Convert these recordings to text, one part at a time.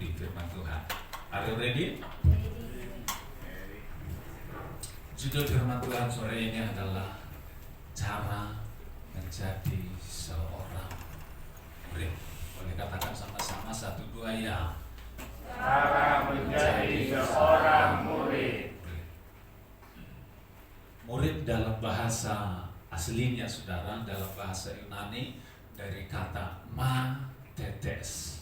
menelusuri firman Tuhan. Are you ready? Judul firman Tuhan sore ini adalah cara menjadi seorang murid. Boleh katakan sama-sama 1, 2 ya. Cara menjadi seorang murid. Murid dalam bahasa aslinya saudara, dalam bahasa Yunani dari kata matetes.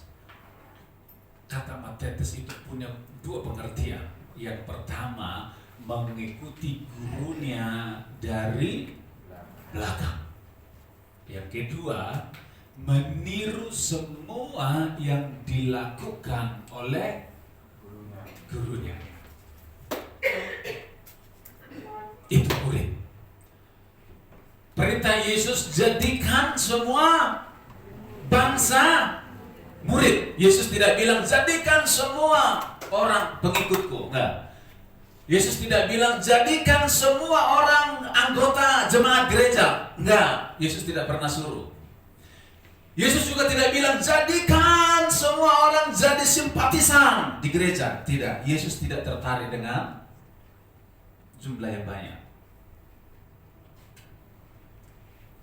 Kata matetes itu punya 2 pengertian. Yang pertama, mengikuti gurunya dari belakang. Yang kedua, meniru semua yang dilakukan oleh gurunya. Itu murid. Perintah Yesus, jadikan semua bangsa murid. Yesus tidak bilang jadikan semua orang pengikutku. Enggak. Yesus tidak bilang jadikan semua orang anggota jemaat gereja. Enggak. Yesus tidak pernah suruh. Yesus juga tidak bilang jadikan semua orang jadi simpatisan di gereja. Tidak. Yesus tidak tertarik dengan jumlah yang banyak.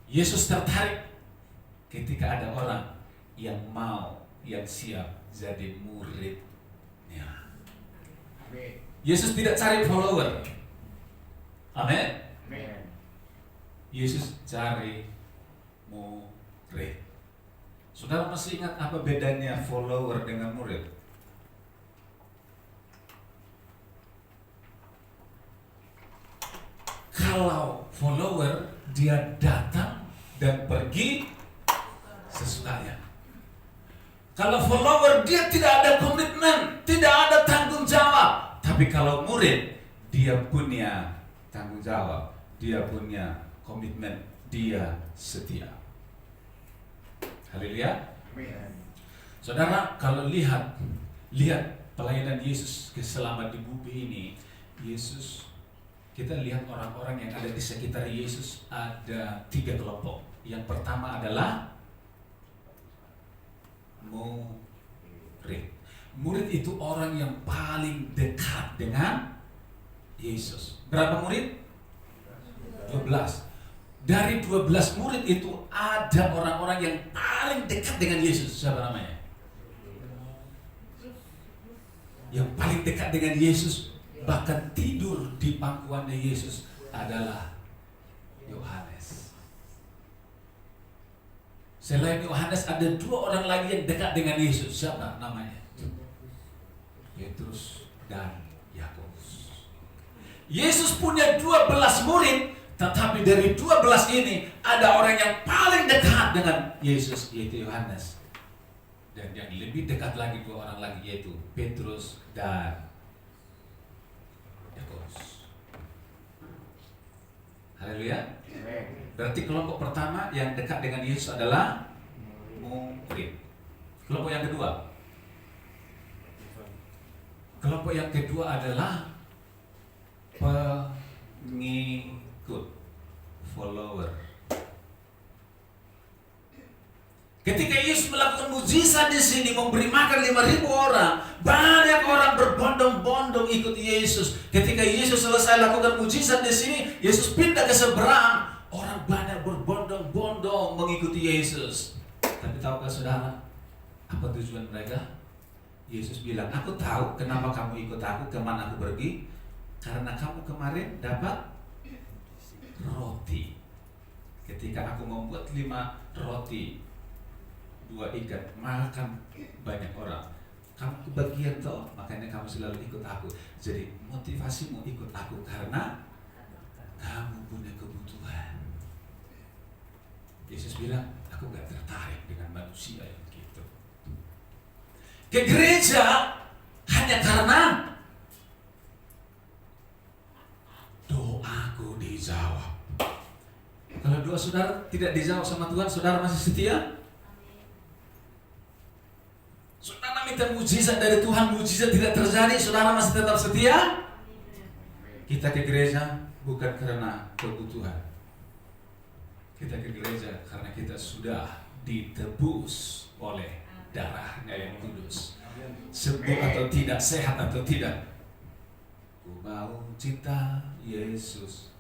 Yesus tertarik ketika ada orang yang mau, yang siap jadi muridnya. Yesus tidak cari follower. Amin. Yesus cari murid. Saudara masih ingat apa bedanya follower dengan murid? Kalau follower, dia datang dan pergi sesukanya. Kalau follower, dia tidak ada komitmen, tidak ada tanggung jawab. Tapi kalau murid, dia punya tanggung jawab, dia punya komitmen, dia setia. Haleluya. Saudara, kalau lihat pelayanan Yesus selama di bumi ini, Yesus, kita lihat orang-orang yang ada di sekitar Yesus ada 3 kelompok. Yang pertama adalah murid. Murid itu orang yang paling dekat dengan Yesus. Berapa murid? 12. Dari 12 murid itu ada orang-orang yang paling dekat dengan Yesus. Siapa namanya? Yang paling dekat dengan Yesus, bahkan tidur di pangkuannya Yesus, adalah Yohanes. Selain Yohanes ada 2 orang lagi yang dekat dengan Yesus. Siapa namanya? Petrus dan Yakobus. Yesus punya 12 murid, tetapi dari 12 ini ada orang yang paling dekat dengan Yesus, yaitu Yohanes. Dan yang lebih dekat lagi 2 orang lagi, yaitu Petrus dan Yakobus. Haleluya. Berarti kelompok pertama yang dekat dengan Yesus adalah murid. Kelompok yang kedua. Kelompok yang kedua adalah pengikut, follower. Ketika Yesus melakukan mujizat di sini, memberi makan 5.000 orang, banyak orang berbondong-bondong ikut Yesus. Ketika Yesus selesai lakukan mujizat di sini, Yesus pindah ke seberang, orang banyak berbondong-bondong mengikuti Yesus. Tapi tahukah saudara, apa tujuan mereka? Yesus bilang, aku tahu kenapa kamu ikut aku, kemana aku pergi. Karena kamu kemarin dapat roti. Ketika aku membuat 5 roti, 2 ikan, makan banyak orang. Kamu kebagian toh, makanya kamu selalu ikut aku. Jadi motivasimu ikut aku karena kamu punya kebutuhan. Yesus bilang, aku gak tertarik dengan manusia yang gitu. Ke gereja hanya karena doaku dijawab. Kalau doa saudara tidak dijawab sama Tuhan, saudara masih setia? Saudara minta mujizat dari Tuhan, mujizat tidak terjadi, saudara masih tetap setia? Kita ke gereja bukan karena kebutuhan. Kita ke gereja karena kita sudah ditebus oleh darahnya yang kudus. sembuh atau tidak, sehat atau tidak. Ku mau cinta Yesus.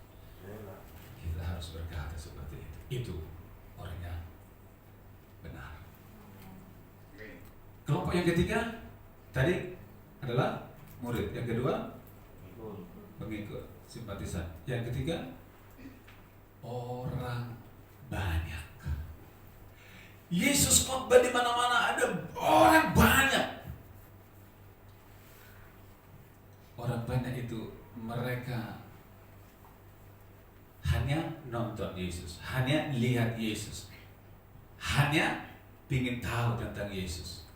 Kita harus berkata seperti itu. Itu orang yang benar. Kelompok yang ketiga tadi adalah murid. Yang kedua pengikut, simpatisan. Yang ketiga orang banyak. Yesus khotbah di mana-mana, ada orang banyak. Orang banyak itu mereka hanya nonton Yesus, hanya lihat Yesus, hanya ingin tahu tentang Yesus.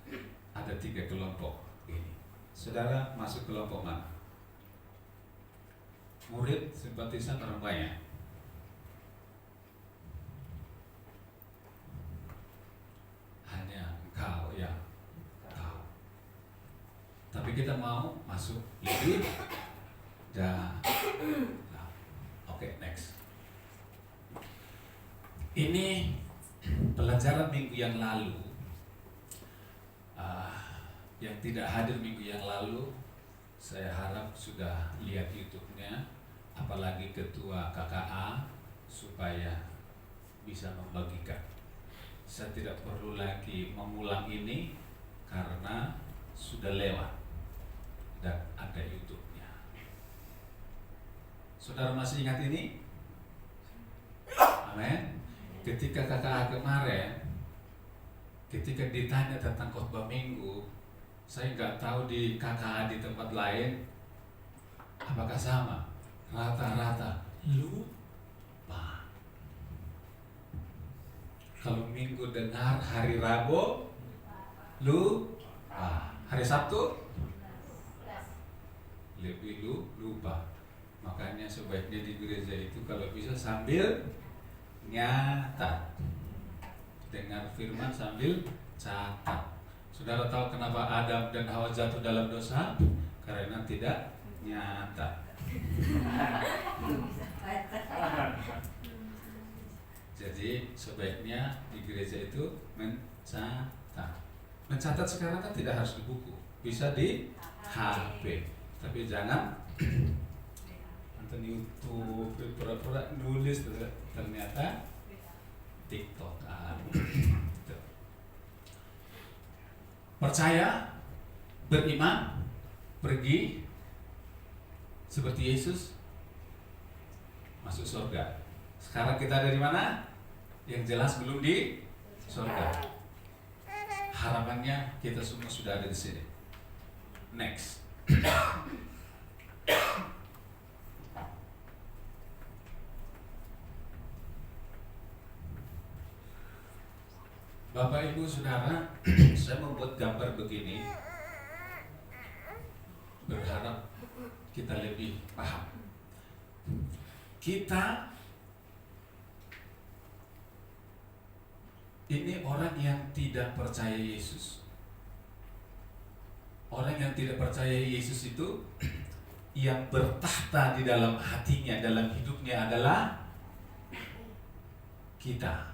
Ada 3 kelompok ini. Saudara masuk kelompok mana? Murid, simpatisan, orang banyak. Hanya engkau yang tahu. Tapi kita mau masuk lebih dalam. Oke, next. Ini pelajaran minggu yang lalu. Yang tidak hadir minggu yang lalu, saya harap sudah lihat YouTube-nya, apalagi ketua KKA, supaya bisa membagikan. Saya tidak perlu lagi mengulang ini karena sudah lewat dan ada YouTube-nya. Saudara masih ingat ini? Amin. Ketika KKA kemarin, ketika ditanya tentang khotbah minggu, saya nggak tahu di KKA di tempat lain apakah sama. Rata-rata lupa. Kalau minggu dengar hari Rabu lupa. Hari Sabtu lebih lupa. Makanya sebaiknya di gereja itu kalau bisa sambil nyatat, dengar firman sambil catat. Saudara tahu kenapa Adam dan Hawa jatuh dalam dosa? Karena tidak nyata. Jadi sebaiknya di gereja itu mencatat. Mencatat sekarang kan tidak harus di buku, bisa di HP. Tapi jangan nonton YouTube, pura-pura nulis ternyata TikTok. Percaya, beriman, pergi seperti Yesus, masuk surga. Sekarang kita ada di mana? Yang jelas belum di surga. Harapannya kita semua sudah ada di sini. Next. Bapak Ibu Saudara, saya membuat gambar begini, berharap kita lebih paham. Kita ini orang yang tidak percaya Yesus. Orang yang tidak percaya Yesus itu yang bertahta di dalam hatinya, dalam hidupnya adalah kita,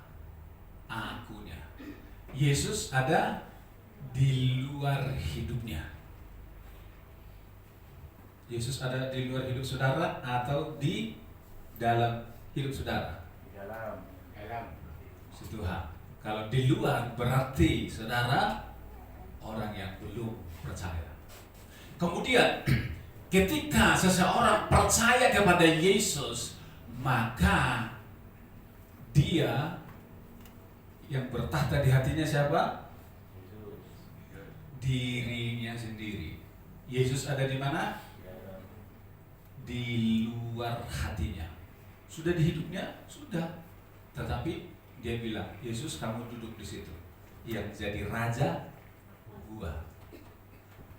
akunya. Yesus ada di luar hidupnya. Yesus ada di luar hidup saudara atau di dalam hidup saudara? Di dalam. Si Tuhan. Kalau di luar berarti saudara orang yang belum percaya. Kemudian ketika seseorang percaya kepada Yesus, maka dia yang bertahta di hatinya siapa? Dirinya sendiri. Yesus ada di mana? Di luar hatinya. Sudah di hidupnya? Sudah. Tetapi dia bilang, Yesus kamu duduk di situ. Yang jadi raja gua.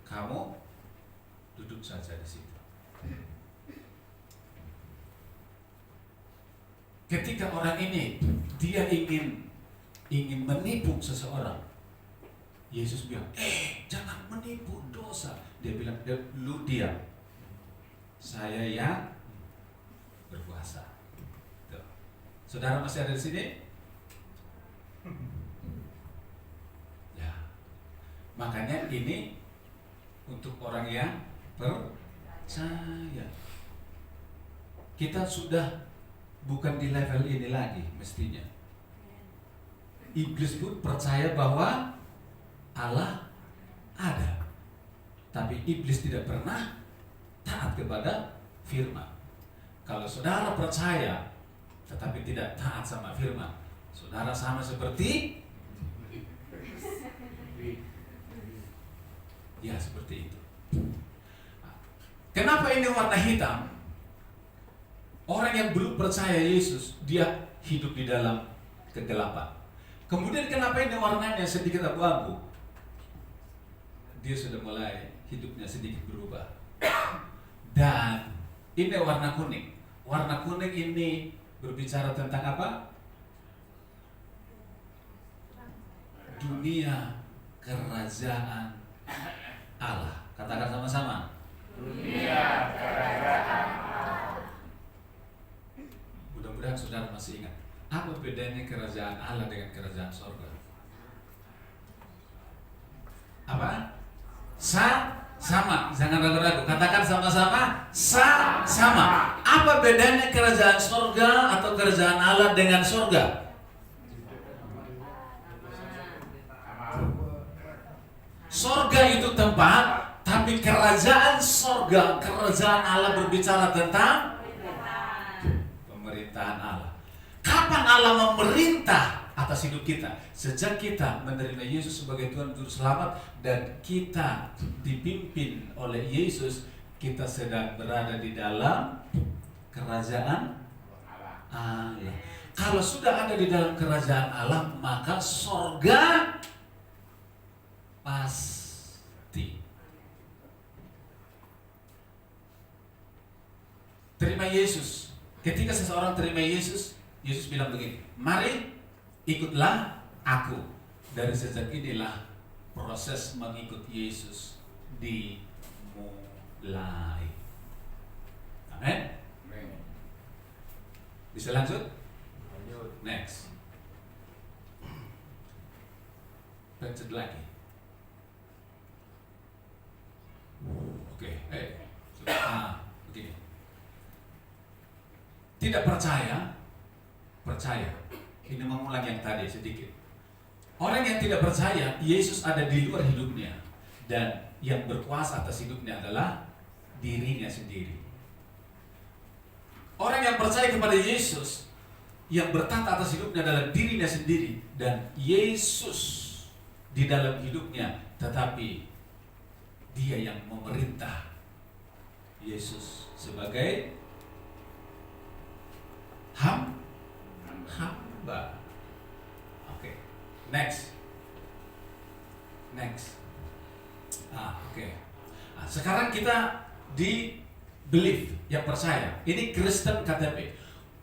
Kamu duduk saja di situ. Ketika orang ini dia ingin menipu seseorang, Yesus bilang, jangan menipu, dosa. Dia bilang, lu diam, saya yang berkuasa. Tuh. Saudara masih ada di sini? Ya. Makanya ini untuk orang yang percaya. Kita sudah bukan di level ini lagi mestinya. Iblis pun percaya bahwa Allah ada, tapi iblis tidak pernah taat kepada firman. Kalau saudara percaya tetapi tidak taat sama firman, saudara sama seperti ya seperti itu. Kenapa ini warna hitam? Orang yang belum percaya Yesus, dia hidup di dalam kegelapan. Kemudian kenapa ini warnanya sedikit abu-abu? Dia sudah mulai hidupnya sedikit berubah. Dan ini warna kuning. Warna kuning ini berbicara tentang apa? Dunia kerajaan Allah. Katakan sama-sama. Dunia kerajaan. Mudah-mudahan saudara masih ingat. Apa bedanya kerajaan Allah dengan kerajaan sorga? Apa? Sama. Jangan ragu-ragu. Katakan sama-sama. Sama. Apa bedanya kerajaan sorga atau kerajaan Allah dengan sorga? Sorga itu tempat, tapi kerajaan sorga, kerajaan Allah berbicara tentang pemerintahan Allah. Kapan Allah memerintah atas hidup kita? Sejak kita menerima Yesus sebagai Tuhan Juru Selamat dan kita dipimpin oleh Yesus, kita sedang berada di dalam kerajaan Allah. Kalau sudah ada di dalam kerajaan Allah, maka sorga pasti. Terima Yesus. Ketika seseorang terima Yesus, Yesus bilang begini, mari ikutlah aku. Dari sejak inilah proses mengikut Yesus dimulai. Amin. Bisa lanjut? Next. Pencet lagi. Oke. Begini. Tidak percaya. Ini mengulang yang tadi sedikit. Orang yang tidak percaya Yesus ada di luar hidupnya, dan yang berkuasa atas hidupnya adalah dirinya sendiri. Orang yang percaya kepada Yesus, yang bertata atas hidupnya adalah dirinya sendiri, dan Yesus di dalam hidupnya, tetapi dia yang memerintah. Yesus sebagai hamba. Oke. Next. Oke. Sekarang kita di belief, yang percaya. Ini Kristen KTP.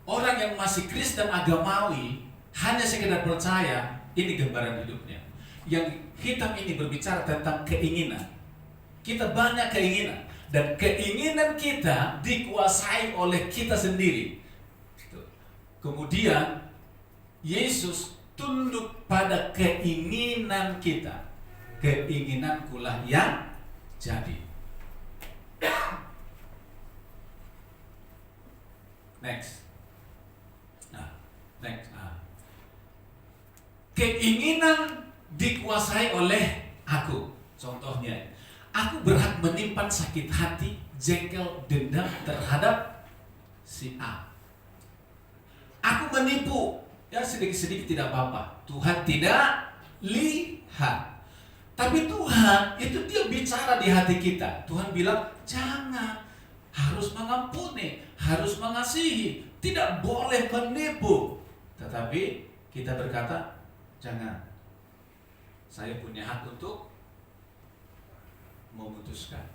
Orang yang masih Kristen agamawi hanya sekedar percaya, ini gambaran hidupnya. Yang hitam ini berbicara tentang keinginan. Kita banyak keinginan, dan keinginan kita dikuasai oleh kita sendiri. Kemudian Yesus tunduk pada keinginan kita. Keinginankulah yang jadi. Next. Keinginan dikuasai oleh aku. Contohnya, aku berhak menyimpan sakit hati, jengkel, dendam terhadap si A. Aku menipu, ya sedikit-sedikit tidak apa-apa. Tuhan tidak lihat. Tapi Tuhan itu dia bicara di hati kita. Tuhan bilang, jangan, harus mengampuni, harus mengasihi, tidak boleh menipu. Tetapi kita berkata, jangan. Saya punya hak untuk memutuskan.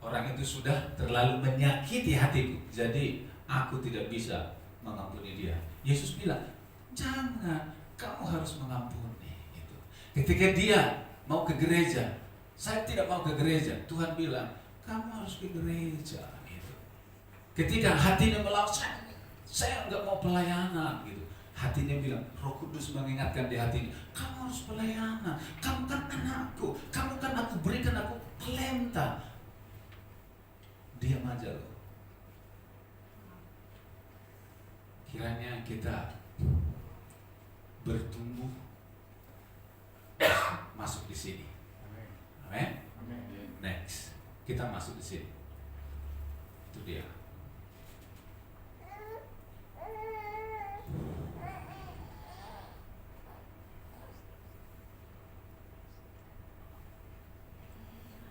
Orang itu sudah terlalu menyakiti hatiku, jadi aku tidak bisa mengampuni dia. Yesus bilang, jangan, kamu harus mengampuni. Gitu. Ketika dia mau ke gereja, saya tidak mau ke gereja. Tuhan bilang, kamu harus ke gereja. Gitu. Ketika hatinya melawan, saya nggak mau pelayanan. Gitu. Hatinya bilang, Roh Kudus mengingatkan di hatinya, kamu harus pelayanan. Kamu kan anakku, kamu kan aku berikan aku saja loh. Kiranya kita bertumbuh masuk di sini. Amin. Next, kita masuk di sini. Itu dia.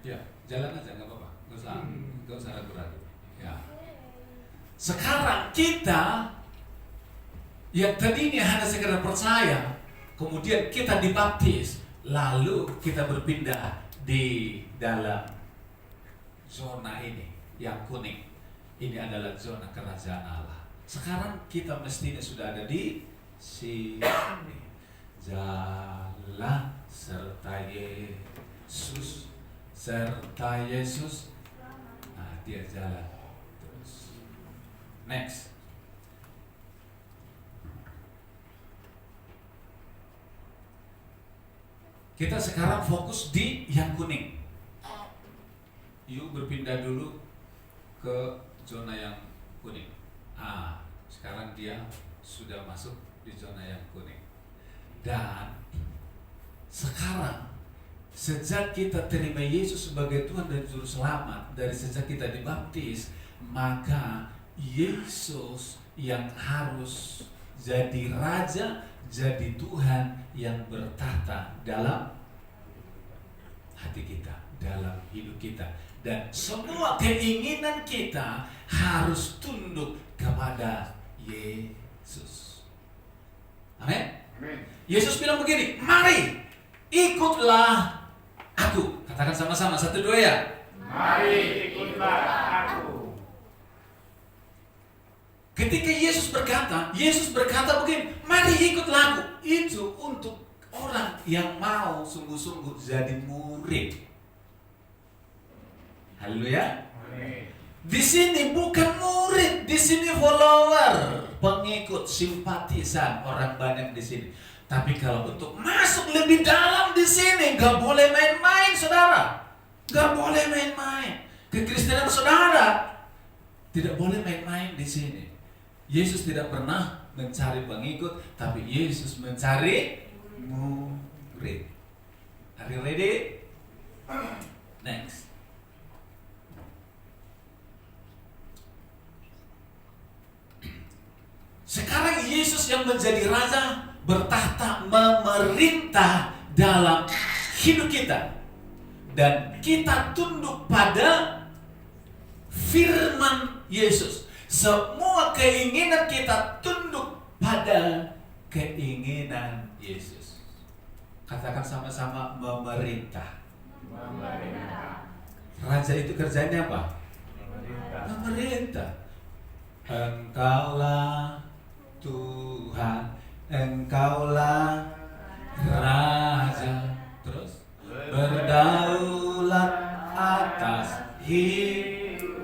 Ya, jalan aja nggak apa-apa, nggak usah ragu-ragu. Ya. Sekarang kita yang tadinya hanya sekedar percaya, kemudian kita dibaptis, lalu kita berpindah di dalam zona ini yang kuning. Ini adalah zona kerajaan Allah. Sekarang kita mestinya sudah ada di sini. Jalan serta Yesus. Serta Yesus. Nah, dia jalan terus. Next. Kita sekarang fokus di yang kuning. Yuk berpindah dulu ke zona yang kuning. Sekarang dia sudah masuk di zona yang kuning. Dan sekarang sejak kita terima Yesus sebagai Tuhan dan Juru Selamat, dari sejak kita dibaptis, maka Yesus yang harus jadi Raja, jadi Tuhan yang bertahta dalam hati kita, dalam hidup kita. Dan semua keinginan kita harus tunduk kepada Yesus. Amin. Yesus bilang begini, mari ikutlah aku. Katakan sama-sama, 1, 2 ya. Mari ikutlah aku. Ketika Yesus berkata begini, mari ikutlah aku. Itu untuk orang yang mau sungguh-sungguh jadi murid. Haleluya. Di sini bukan murid, di sini follower, pengikut, simpatisan, orang banyak di sini. Tapi kalau untuk masuk lebih dalam di sini, gak boleh main-main, saudara. Gak boleh main-main. Kekristenan saudara tidak boleh main-main di sini. Yesus tidak pernah mencari pengikut, tapi Yesus mencari murid. Are you ready? Next. Sekarang Yesus yang menjadi Raja, bertahta, memerintah dalam hidup kita. Dan kita tunduk pada firman Yesus. Semua keinginan kita tunduk pada keinginan Yesus. Katakan sama-sama, memerintah. Raja itu kerjanya apa? Memerintah. Engkaulah Tuhan, Engkaulah Raja, terus berdaulat atas hidupku.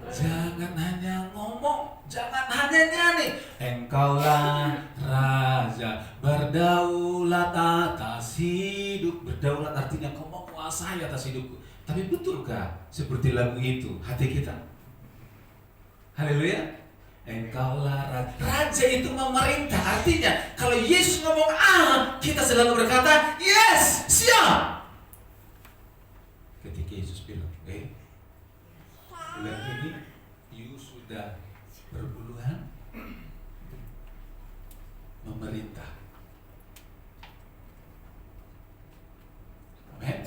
Jangan hanya ngomong, jangan hanya nyanyi. Engkaulah Raja, berdaulat atas hidup. Berdaulat artinya kau mau kuasai atas hidupku. Tapi betulkah seperti lagu itu hati kita? Haleluya. Engkaulah Raja. Raja itu memerintah. Artinya kalau Yesus ngomong A, kita selalu berkata yes, siap. Ketika Yesus bilang bulan ini you sudah berbuluhan memerintah. Amin.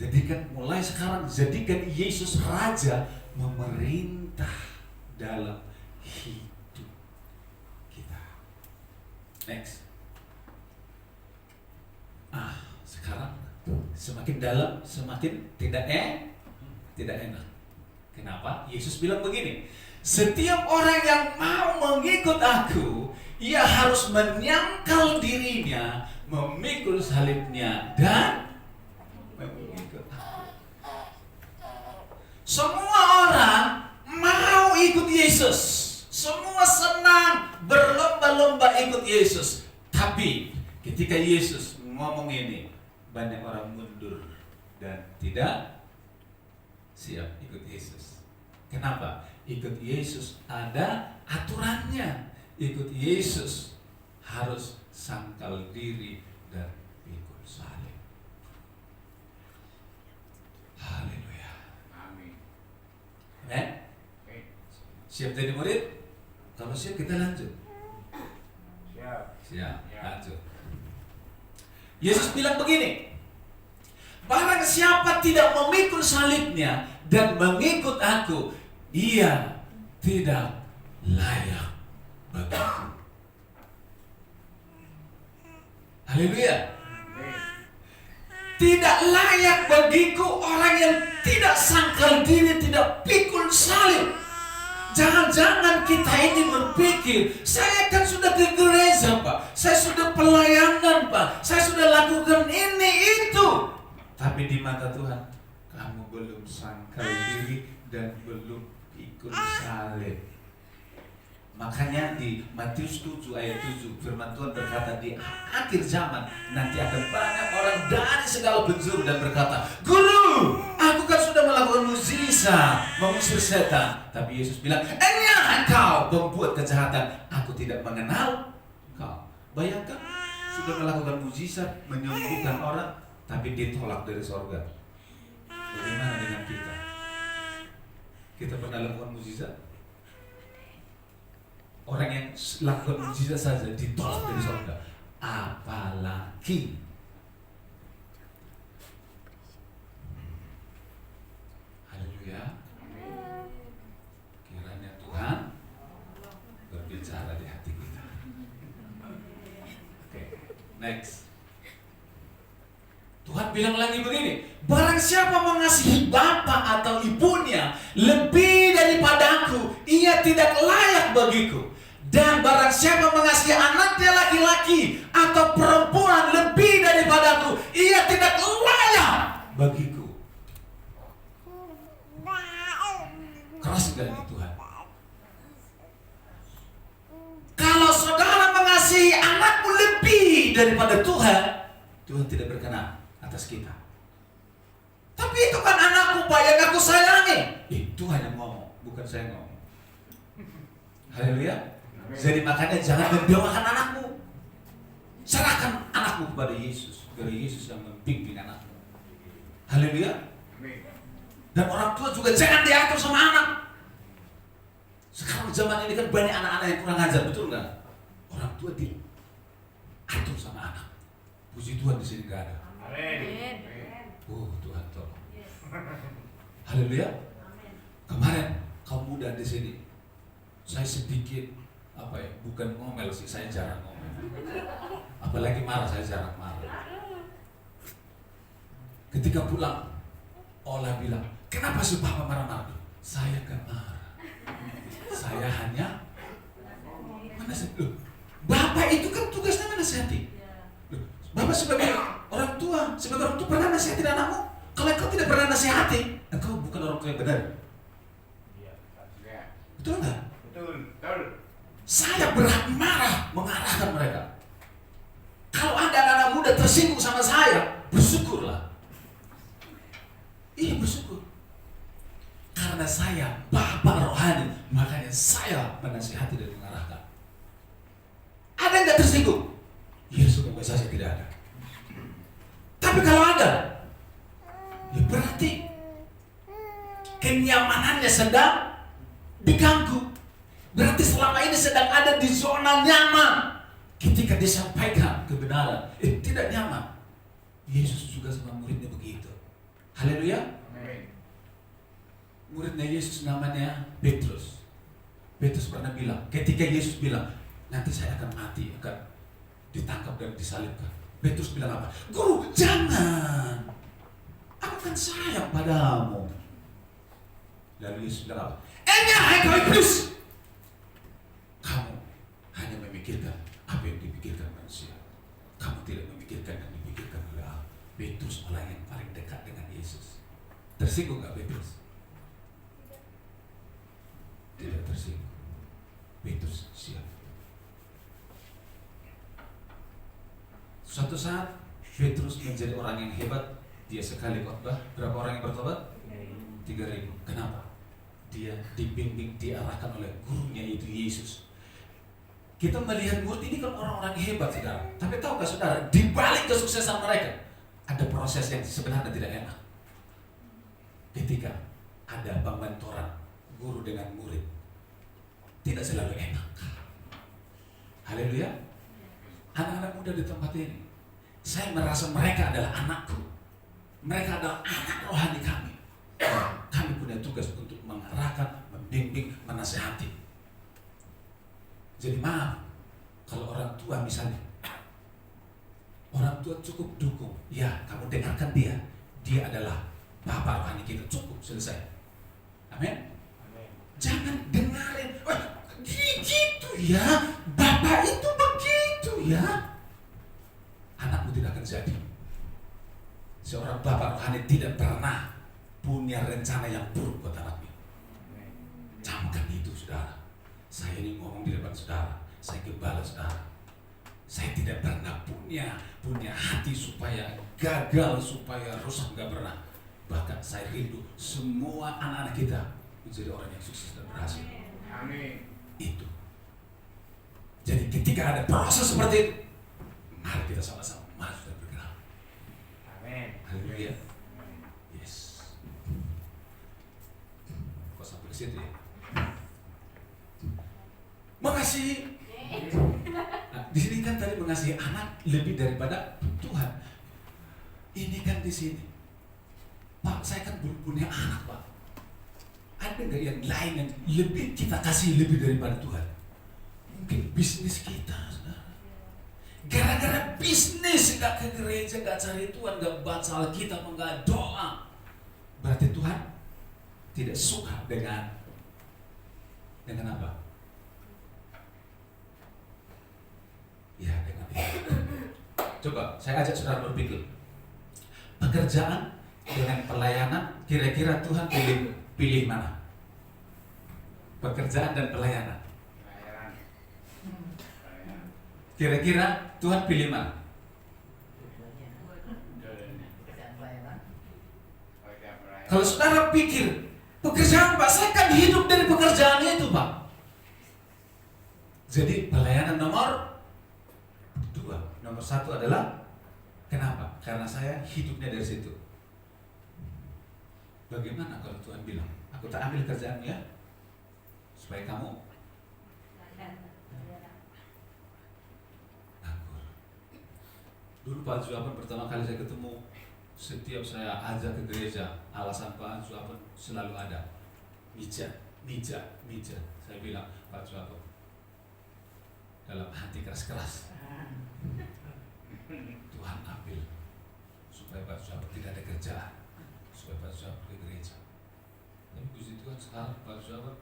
Jadikan mulai sekarang, jadikan Yesus Raja, memerintah dalam hidup kita. Next. Sekarang semakin dalam semakin tidak enak. Kenapa? Yesus bilang begini, setiap orang yang mau mengikut aku, ia harus menyangkal dirinya, memikul salibnya, dan mengikut aku. Semua orang mau ikut Yesus. Semua senang berlomba-lomba ikut Yesus. Tapi ketika Yesus ngomong ini, banyak orang mundur dan tidak siap ikut Yesus. Kenapa? Ikut Yesus ada aturannya. Ikut Yesus harus sangkal diri dan pikul salib. Haleluya. Amin. Amen. Siap jadi murid? Kalau siap kita lanjut. Siap. Siap, lanjut. Yesus bilang begini, barang siapa tidak memikul salibnya dan mengikut aku, ia tidak layak bagiku. Haleluya. Tidak layak bagiku orang yang tidak sangkal diri, tidak pikul salib. Jangan-jangan kita ini berpikir, saya kan sudah ke gereja Pak, saya sudah pelayanan Pak, saya sudah lakukan ini itu. Tapi di mata Tuhan, kamu belum sangkal diri dan belum pikul salib. Makanya di Matius 7 ayat 7 firman Tuhan berkata, di akhir zaman nanti akan banyak orang dari segala penjuru dan berkata, Guru, aku kan sudah melakukan mukjizat mengusir setan. Tapi Yesus bilang, enyah engkau pembuat kejahatan, aku tidak mengenal kau. Bayangkan, sudah melakukan mukjizat menyembuhkan orang, tapi ditolak dari sorga. Bagaimana dengan kita? Kita pernah lakukan mukjizat? Orang yang lakukan mukjizat saja ditolak dari surga, apalagi haleluya. Kiranya Tuhan berbicara di hati kita. Oke, next. Tuhan bilang lagi begini, barang siapa mengasihi bapa atau ibunya lebih daripadaku, ia tidak layak bagiku. Dan barang siapa mengasihi anaknya laki-laki atau perempuan lebih daripadaku, ia tidak layak bagiku. Keras sekali Tuhan. Kalau saudara mengasihi anakmu lebih daripada Tuhan, Tuhan tidak berkenan atas kita. Tapi itu kan anakku Pak yang aku sayangi. Tuhan yang ngomong, bukan saya ngomong. Haleluya. Jadi makanya jangan mendoakan anakmu. Serahkan anakmu kepada Yesus. Biar Yesus yang membimbing anakmu. Haleluya. Dan orang tua juga jangan diatur sama anak. Sekarang zaman ini kan banyak anak-anak yang kurang ajar, betul nggak? Orang tua diatur sama anak. Puji Tuhan di sini nggak ada. Amin. Oh Tuhan tolong. Haleluya. Kemarin kaum muda di sini, saya sedikit bukan ngomel sih, saya jarang ngomel. Apalagi marah, saya jarang marah. Ketika pulang, Ola bilang, kenapa sih Papa marah-marah? Saya gak marah. Saya hanya menasihati. Bapak itu kan tugasnya menasihati. Bapak sebagai orang tua pernah nasihatin anakmu? Kalau engkau tidak pernah nasihati, engkau bukan orang tua yang benar. Betul nggak? Betul. Saya berhak marah mengarahkan mereka. Kalau ada anak muda tersinggung sama saya, bersyukurlah. Iya, bersyukur. Karena saya bapak rohani, makanya saya menasihati dan mengarahkan. Ada yang nggak tersinggung? Ya semoga saja tidak ada. Tapi kalau ada, ya berarti kenyamanannya sedang diganggu. Berarti selama ini sedang ada di zona nyaman. Ketika disampaikan kebenaran, tidak nyaman. Yesus juga sama muridnya begitu. Haleluya. Amin. Muridnya Yesus namanya Petrus. Petrus pernah bilang, ketika Yesus bilang, nanti saya akan mati, akan ditangkap dan disalibkan. Petrus bilang apa? Guru, jangan. Aku kan sayang padamu. Lalu Yesus bilang apa? Hai kau iblis. Kamu hanya memikirkan apa yang dipikirkan manusia. Kamu tidak memikirkan yang dipikirkan oleh Allah. Petrus orang yang paling dekat dengan Yesus. Tersinggung gak Petrus? Tidak tersinggung. Petrus siap. Suatu saat Petrus menjadi orang yang hebat Dia sekali khotbah, berapa orang yang bertobat? 3.000. Kenapa? Dia dibimbing, diarahkan oleh gurunya itu Yesus. Kita melihat murid ini kan orang-orang hebat, saudara. Tapi tahukah saudara, di balik kesuksesan mereka ada proses yang sebenarnya tidak enak. Ketika ada pembentoran guru dengan murid, tidak selalu enak. Haleluya. Anak-anak muda di tempat ini, saya merasa mereka adalah anakku. Mereka adalah anak rohani kami. Kami punya tugas untuk mengarahkan, membimbing, menasihati. Jadi maaf, kalau orang tua misalnya, orang tua cukup dukung. Ya, kamu dengarkan dia. Dia adalah bapak rohani kita. Cukup, selesai. Amin. Jangan dengarin, gitu ya, bapak itu begitu ya. Anakmu tidak akan jadi. Seorang bapak rohani tidak pernah punya rencana yang buruk buat anaknya. Camkan itu, saudara. Saya ini ngomong di depan saudara, saya gembala saudara. Saya tidak pernah punya hati supaya gagal, supaya rusak, nggak pernah. Bahkan saya rindu semua anak-anak kita menjadi orang yang sukses dan berhasil. Amin. Itu. Jadi ketika ada proses seperti itu, mari kita sama-sama maju dan bergerak. Amin. Haleluya. Yes. Kok sampai ke situ ya? Mengasihi. Nah, di sini kan tadi mengasihi anak lebih daripada Tuhan. Ini kan di sini, Pak, saya kan belum punya anak, Pak. Ada nggak yang lain yang lebih kita kasih lebih daripada Tuhan? Mungkin bisnis kita, saudara. Gara-gara bisnis nggak ke gereja, nggak cari Tuhan, nggak baca Alkitab, nggak doa, berarti Tuhan tidak suka dengan apa? Ya, dengan itu. Coba saya ajak saudara berpikir, pekerjaan dengan pelayanan, kira-kira Tuhan pilih mana? Pekerjaan dan pelayanan. Kira-kira Tuhan pilih mana? Kalau saudara pikir, pekerjaan Pak, saya kan hidup dari pekerjaan itu, Pak. Jadi pelayanan nomor 2. Nomor 1 adalah kenapa? Karena saya hidupnya dari situ. Bagaimana kalau Tuhan bilang, aku tak ambil kerjaanmu ya, supaya kamu nganggur. Dulu Pak Juapan pertama kali saya ketemu, setiap saya ajak ke gereja, alasan Pak Juapan selalu ada, mija. Saya bilang, Pak Juapan, dalam hati keras-keras, Tuhan ambil supaya Pak Juapan tidak ada kerjaan, supaya Pak Juapan ke gereja. Tapi puji Tuhan sekarang Pak Juapan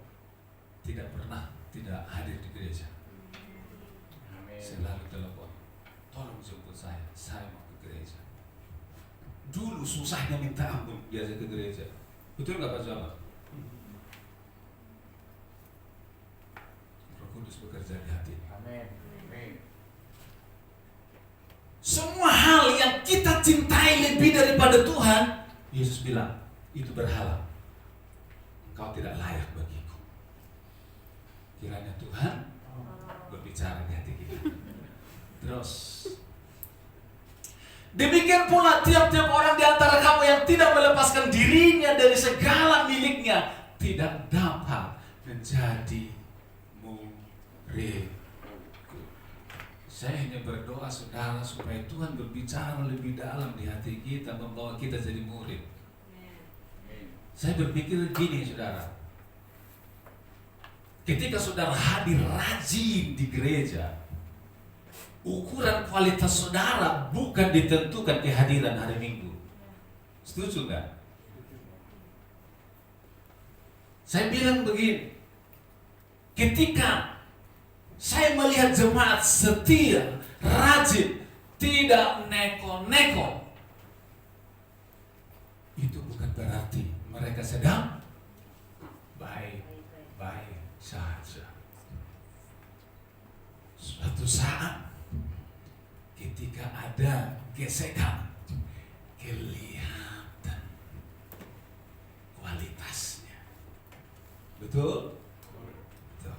tidak hadir di gereja. Selalu telepon, tolong jemput saya mau ke gereja. Dulu susahnya minta ampun biasa ke gereja. Betul nggak Pak Juapan? Roh Kudus bekerja di hati. Amin. Semua hal yang kita cintai lebih daripada Tuhan, Yesus bilang, itu berhala. Engkau tidak layak bagiku. Kiranya Tuhan berbicara di hati kita. Terus, demikian pula tiap-tiap orang di antara kamu yang tidak melepaskan dirinya dari segala miliknya tidak dapat menjadi murid. Saya hanya berdoa saudara supaya Tuhan berbicara lebih dalam di hati kita, membawa kita jadi murid. Saya berpikir gini saudara, ketika saudara hadir rajin di gereja, ukuran kualitas saudara bukan ditentukan kehadiran hari Minggu. Setuju nggak? Saya bilang begini, ketika saya melihat jemaat setia, rajin, tidak neko-neko, itu bukan berarti mereka sedang baik-baik saja. Suatu saat ketika ada gesekan, kelihatan Betul? Betul.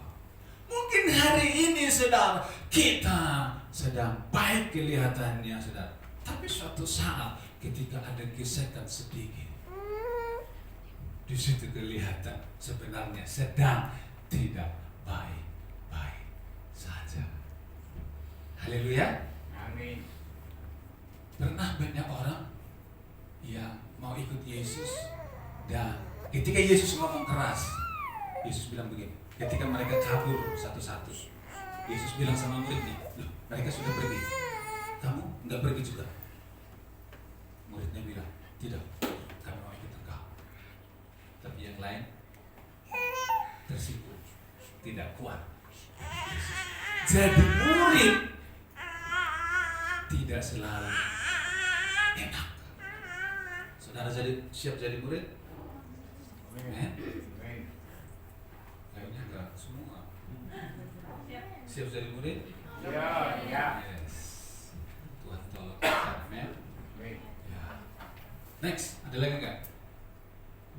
Mungkin hari ini saudara, kita sedang baik kelihatannya saudara. Tapi suatu saat ketika ada gesekan sedikit, di situ kelihatan sebenarnya sedang tidak baik-baik saja. Haleluya. Amin. Pernah banyak orang yang mau ikut Yesus dan ketika Yesus ngomong keras, Yesus bilang begini, ketika mereka kabur satu-satu, Yesus bilang sama muridnya, loh, mereka sudah pergi, kamu nggak pergi juga? Muridnya bilang, tidak, kami mau ikut engkau. Tapi yang lain tersipu, tidak kuat. Jadi murid tidak selalu enak. Saudara siap jadi murid? Amin. Kayaknya enggak semua. Siap jadi murid? Ya. Yes. Tuhan tolong kita. Amin. Ya. Next, ada lagi enggak?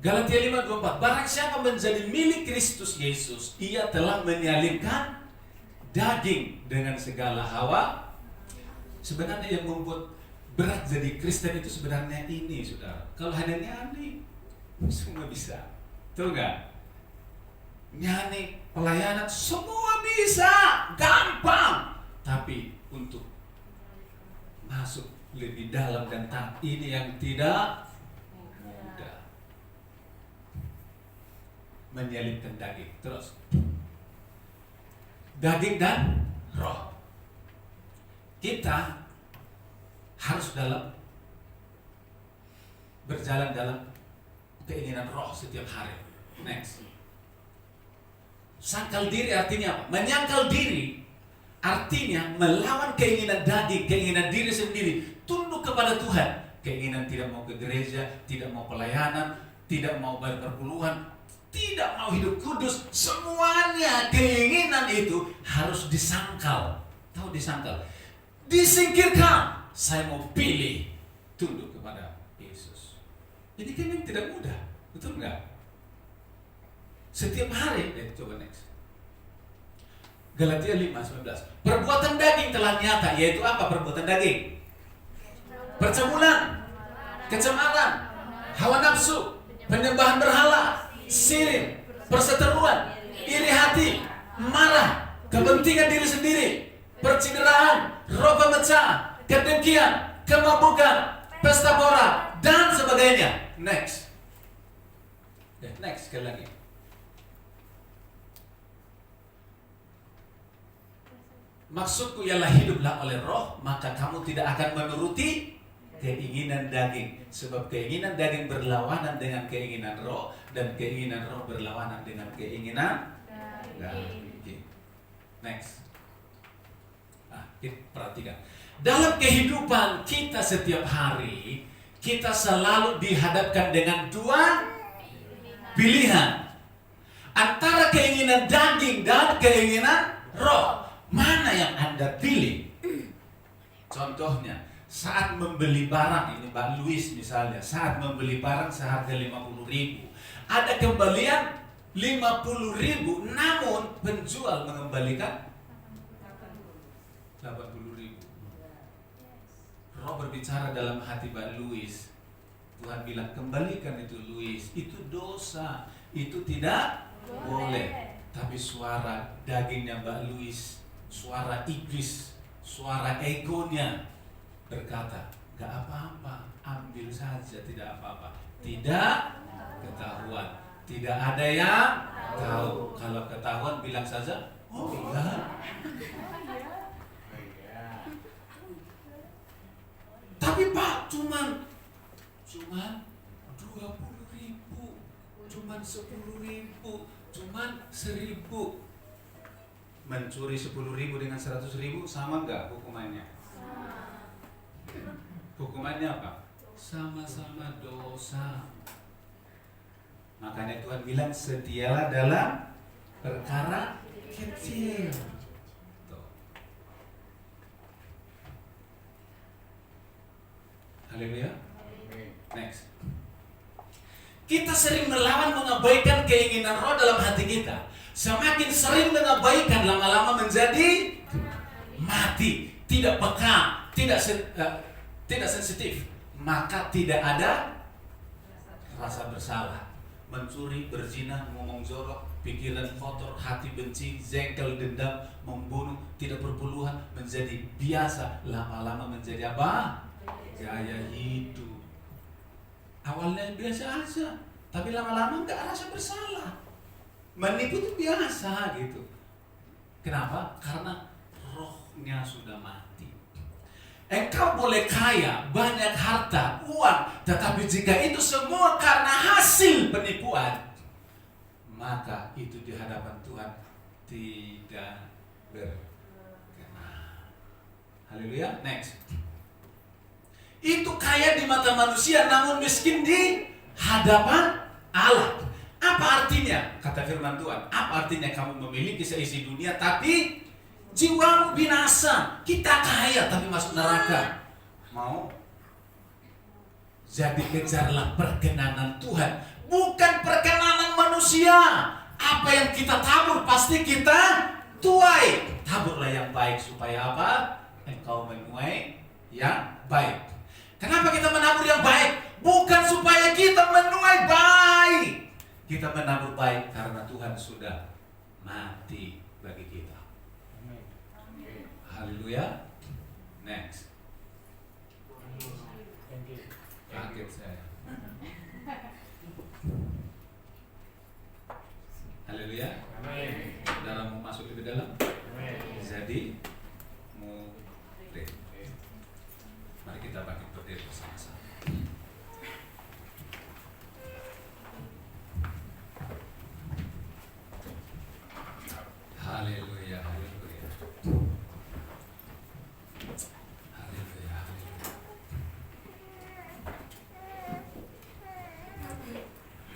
Galatia 5:24. Barang siapa menjadi milik Kristus Yesus, ia telah menyalibkan daging dengan segala hawa. Sebenarnya yang membuat berat jadi Kristen itu sebenarnya ini, saudara. Kalau hanya nyanyi, semua bisa. Betul nggak? Nyanyi, pelayanan, semua bisa, gampang. Tapi untuk masuk lebih dalam dan taat ini yang tidak mudah. Menyalibkan daging. Terus daging dan roh. Kita harus berjalan dalam keinginan roh setiap hari. Next. Sangkal diri artinya apa? Menyangkal diri artinya melawan keinginan daging, keinginan diri sendiri, tunduk kepada Tuhan. Keinginan tidak mau ke gereja, tidak mau pelayanan, tidak mau berperpuluhan, tidak mau hidup kudus, semuanya keinginan itu harus disangkal. Tahu disangkal? Disingkirkan. Saya mau pilih tunduk kepada Yesus. Ini kan yang tidak mudah, betul nggak? Setiap hari, coba next. Galatia 5:19. Perbuatan daging telah nyata, yaitu apa perbuatan daging? Percabulan, kecemaran, hawa nafsu, penyembahan berhala, sirik, perseteruan, iri hati, marah, kepentingan diri sendiri, percideraan, roh pemecah, kedengkian, kemabukan, pesta pora, dan sebagainya. Next. Next sekali lagi. Maksudku ialah hiduplah oleh roh, maka kamu tidak akan menuruti keinginan daging. Sebab keinginan daging berlawanan dengan keinginan roh, dan keinginan roh berlawanan dengan keinginan daging. Next. Kita perhatikan. Dalam kehidupan kita setiap hari, kita selalu dihadapkan dengan dua pilihan. Antara keinginan daging dan keinginan roh. Mana yang Anda pilih? Contohnya, saat membeli barang, ini Mbak Louis misalnya, saat membeli barang seharga 50.000, ada kembalian 50.000, namun penjual mengembalikan 80.000. Roh berbicara dalam hati Mbak Louis. Tuhan bilang, kembalikan itu Louis, itu dosa, itu tidak boleh. Tapi suara dagingnya Mbak Louis, suara iblis, suara egonya berkata, gak apa-apa, ambil saja, tidak apa-apa. Tidak ketahuan, tidak ada yang tahu. Kalau ketahuan bilang saja, oh iya. Tapi Pak, cuman 20.000, cuman 10.000, cuman 1.000. Mencuri 10.000 dengan 100.000 sama enggak hukumannya? Hukumannya apa? Sama-sama dosa. Makanya Tuhan bilang, setialah dalam perkara kecil. Tuh. Haleluya. Next. Kita sering melawan, mengabaikan keinginan roh dalam hati kita. Semakin sering mengabaikan, lama-lama menjadi mati, tidak peka, tidak sensitif, maka tidak ada rasa bersalah. Mencuri, berzina, ngomong jorok, pikiran kotor, hati benci, jengkel, dendam, membunuh, tidak berpuluhan, menjadi biasa, lama-lama menjadi apa? Gaya hidup. Awalnya biasa aja, tapi lama-lama nggak rasa bersalah. Menipu itu biasa gitu. Kenapa? Karena rohnya sudah mati. Engkau boleh kaya, banyak harta, uang, tetapi jika itu semua karena hasil penipuan, maka itu di hadapan Tuhan tidak berkenan. Haleluya. Next. Itu kaya di mata manusia, namun miskin di hadapan Allah. Apa artinya? Kata firman Tuhan, apa artinya kamu memiliki seisi dunia tapi jiwamu binasa? Kita kaya tapi masuk neraka. Mau? Jadi kejarlah perkenanan Tuhan, bukan perkenanan manusia. Apa yang kita tabur pasti kita tuai. Taburlah yang baik supaya apa? Engkau menuai yang baik. Kenapa kita menabur yang baik? Bukan supaya kita menuai baik. Kita menabur baik karena Tuhan sudah mati bagi kita. Haleluya. Next. Kaget saya. Haleluya. Dalam mau masuk lebih dalam. Jadi mulai. Mari kita bangkit berdiri bersama-sama.